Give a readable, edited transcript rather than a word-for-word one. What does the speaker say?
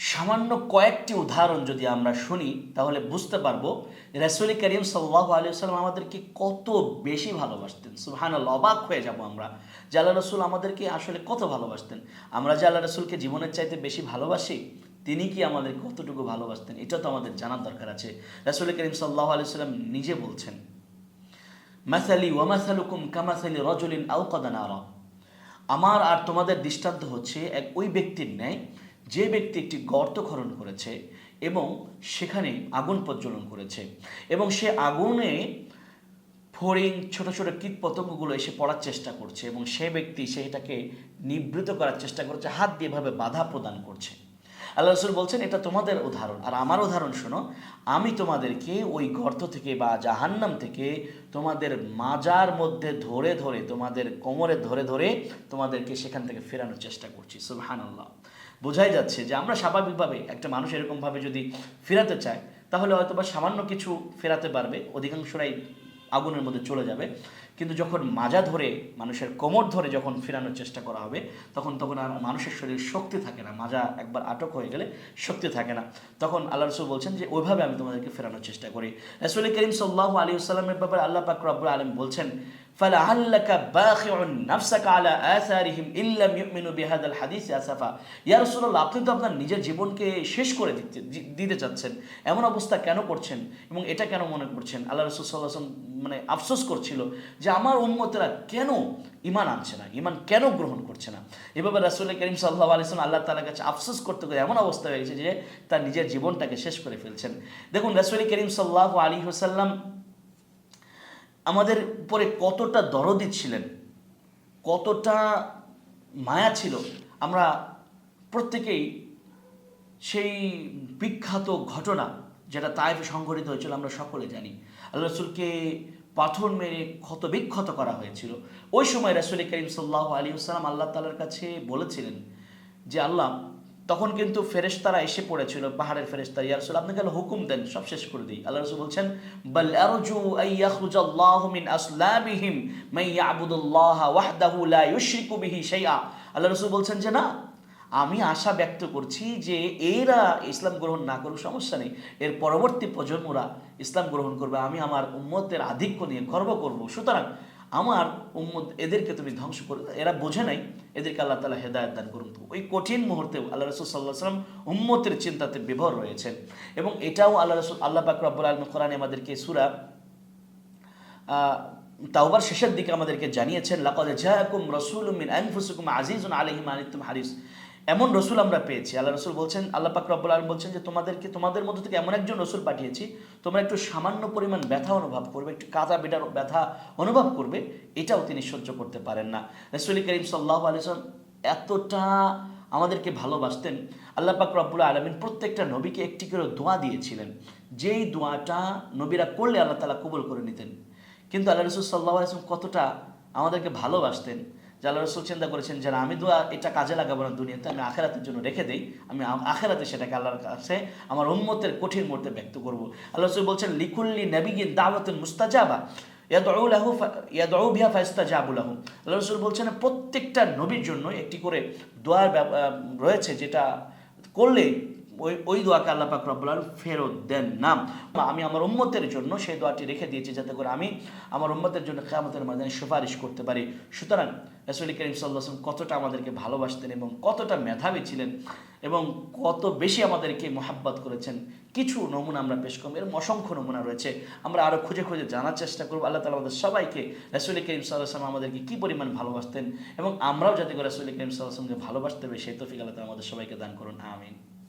সামান্য কয়েকটি উদাহরণ যদি আমরা শুনি তাহলে বুঝতে পারবো রাসূল করিম সাল্লাল্লাহু আলাইহি ওয়াসাল্লাম আমাদেরকে কত বেশি ভালোবাসতেন। সুবহানাল্লাহ, অবাক হয়ে যাব আমরা যে আল্লাহ রাসূল আমাদেরকে আসলে কত ভালোবাসতেন। আমরা যে আল্লাহ রাসূলকে জীবনের চাইতে বেশি ভালোবাসি, তিনি কি আমাদের কতটুকু ভালোবাসতেন এটা তো আমাদের জানার দরকার আছে। রাসূল করিম সাল্লাল্লাহু আলাইহি ওয়াসাল্লাম নিজে বলছেন, মাসালি ওয়া মাসালুকুম কামাসালি রাজুলিন আওকাদা নারা, আমার আর তোমাদের দৃষ্টান্ত হচ্ছে ওই ব্যক্তির ন্যায় যে ব্যক্তি একটি গর্ত খনন করেছে এবং সেখানে আগুন প্রজ্বলন করেছে এবং সে আগুনে ফড়িং ছোট ছোট কীট পতঙ্গগুলো এসে পড়ার চেষ্টা করছে এবং সে ব্যক্তি সেটাকে নিবৃত করার চেষ্টা করছে, হাত দিয়ে এভাবে বাধা প্রদান করছে। আল্লাহ রসুল বলছেন এটা তোমাদের উদাহরণ, আর আমার উদাহরণ শোনো, আমি তোমাদেরকে ওই গর্ত থেকে বা জাহান্নাম থেকে তোমাদের মাজার মধ্যে ধরে ধরে, তোমাদের কোমরে ধরে ধরে তোমাদেরকে সেখান থেকে ফেরানোর চেষ্টা করছি। সুবহানাল্লাহ, বোঝাই যাচ্ছে যে আমরা স্বাভাবিকভাবে একটা মানুষ এরকমভাবে যদি ফেরাতে চায় তাহলে হয়তো বা সামান্য কিছু ফেরাতে পারবে, অধিকাংশরাই আগুনের মধ্যে চলে যাবে। কিন্তু যখন মাজা ধরে, মানুষের কোমর ধরে যখন ফেরানোর চেষ্টা করা হবে তখন তখন আর মানুষের শরীরে শক্তি থাকে না, মাজা একবার আটক হয়ে গেলে শক্তি থাকে না। তখন আল্লাহ রসুল বলছেন যে ওইভাবে আমি তোমাদেরকে ফেরানোর চেষ্টা করি। রাসূল করিম সাল্লাল্লাহু আলাইহি ওয়াসাল্লামের ব্যাপারে আল্লাহ পাক রব্বুল আলামিন বলছেন, ফালাআল্লাকা বাখিউন নাফসাকা আলা আসারিহিম ইল্লাম ইউমিনু বিহাদাল হাদিস আসাফা। ইয়া রাসূলুল্লাহ, আপনি তো আপনার নিজের জীবনকে শেষ করে দিতে চাচ্ছেন, এমন অবস্থা কেন করছেন এবং এটা কেন মনে করছেন? আল্লাহ রাসূল সাল্লাল্লাহু আলাইহি ওয়াসাল্লাম আফসোস করছিল যে আমার উম্মতেরা কেন ঈমান আনছে না, ঈমান কেন গ্রহণ করছে না। এভাবে রাসূল করিম সাল্লাল্লাহু আলাইহি ওয়াসাল্লাম আল্লাহ তাআলার কাছে আফসোস করতে করে এমন অবস্থা হয়েছে যে তার নিজের জীবনটাকে শেষ করে ফেলছেন। দেখুন রাসূল করিম সাল্লাল্লাহু আলাইহি ওয়াসাল্লাম আমাদের উপরে কতটা দরদি ছিলেন, কতটা মায়া ছিল। আমরা প্রত্যেকেই সেই বিখ্যাত ঘটনা যেটা তায়েফে সংঘটিত হয়েছিল আমরা সকলে জানি। আল্লাহ রাসূলকে পাথর মেরে ক্ষতবিক্ষত করা হয়েছিল। ওই সময় রাসূল করিম সাল্লাল্লাহু আলাইহি ওয়াসাল্লাম আল্লাহ তাআলার কাছে বলেছিলেন যে আল্লাহ, তখন কিন্তু ফেরেশতারা এসে পড়েছিল, পাহাড়ের ফেরেশতা, ইয়া রাসূল আপনি কেন হুকুম দেন সব শেষ করে দিই। আল্লাহ রাসূল বলছেন, বাল আরজু আন ইয়াখরুজাল্লাহু মিন আসলাবিহিম মান ইয়াবুদুল্লাহা ওয়াহদাহু লা ইউশরিকু বিহি শাইআ। আল্লাহ রাসূল বলছেন যে না, আমি আশা ব্যক্ত করছি যে এরা ইসলাম গ্রহণ না করুক সমস্যা নেই, এর পরবর্তী প্রজন্মরা ইসলাম গ্রহণ করবে, আমি আমার উম্মতের আধিক্য নিয়ে গর্ব করব। সুতরাং আমার উম্মত এদেরকে তুমি ধ্বংস করে, এরা বোঝে নাই, এদেরকে আল্লাহ তাআলা হেদায়েত দান করুন। তো ওই কঠিন মুহূর্তেও আল্লাহ রাসূল সাল্লাল্লাহু আলাইহি ওয়াসাল্লাম উম্মতের চিন্তাতে বিভোর রয়েছেন এবং এটাও আল্লাহ পাক রব্বুল আলামিন কোরআনে আমাদেরকে সূরা তাওবার শেষের দিকে আমাদেরকে জানিয়েছেন, লাকাদ জাআকুম রাসূলুম মিন আনফুসিকুম আজিজুন আলাইহি মা আনিতুম হারিস। এমন রসুল আমরা পেয়েছি, আল্লাহ রসুল বলছেন, আল্লাহ পাক রব্বুল আলামিন বলছেন যে তোমাদের মধ্য থেকে এমন একজন রসুল পাঠিয়েছি, তোমরা একটু সামান্য পরিমাণ ব্যথা অনুভব করবে, একটু কাঁটা বিটার ব্যথা অনুভব করবে, এটাও তিনি সহ্য করতে পারেন না। রাসূল করিম সাল্লাল্লাহু আলাইহি ওয়াসাল্লাম এতটা আমাদেরকে ভালোবাসতেন, আল্লাহ পাক রব্বুল আলামিন প্রত্যেকটা নবীকে একটি করে দোয়া দিয়েছিলেন, যেই দোয়াটা নবীরা করলে আল্লাহ তাআলা কবুল করে নিতেন। কিন্তু আল্লাহ রাসূল সাল্লাল্লাহু আলাইহি ওয়াসাল্লাম কতটা আমাদেরকে ভালোবাসতেন যে আল্লাহ রাসূল চিন্তা করেছেন যে আমি দোয়া এটা কাজে লাগাবো না দুনিয়াতে, আমি আখিরাতের জন্য রেখে দেই, আমি আখিরাতে সেটাকে আল্লাহর কাছে আমার উম্মতের কঠিন মুহূর্তে ব্যক্ত করব। আল্লাহ রাসূল বলছেন, লিকুল্লি নাবিয়্যিন দাওয়াতুন মুস্তাজাবা ইয়াদউ বিহা ফায়াস্তাজাবু লাহু। আল্লাহ রাসূল বলছেন প্রত্যেকটা নবীর জন্য একটি করে দোয়ার রয়েছে যেটা করলে ওই দোয়াকে আল্লাহ পাক রব্বুল আলামিন ফেরত দেন না। আমি আমার উম্মতের জন্য সেই দোয়াটি রেখে দিয়েছি যাতে করে আমি আমার উম্মতের জন্য কিয়ামতের ময়দানে সুপারিশ করতে পারি। সুতরাং রাসূল করিম সাল্লাল্লাহু আলাইহি ওয়াসাল্লাম কতটা আমাদেরকে ভালোবাসতেন এবং কতটা মেধাবী ছিলেন এবং কত বেশি আমাদেরকে মহাব্বত করেছেন, কিছু নমুনা আমরা পেশ করব, এর অসংখ্য নমুনা রয়েছে, আমরা আরও খুঁজে খুঁজে জানার চেষ্টা করব। আল্লাহ তাআলা আমাদের সবাইকে রাসূল করিম সাল্লাল্লাহু আলাইহি ওয়াসাল্লাম আমাদেরকে কী পরিমাণ ভালোবাসতেন এবং আমরাও যাতে করে রাসূল করিম সাল্লাল্লাহু আলাইহি ওয়াসাল্লামকে ভালোবাসতে হবে সেই তৌফিক আল্লাহ তাআলা আমাদের সবাইকে দান করুন, আমিন।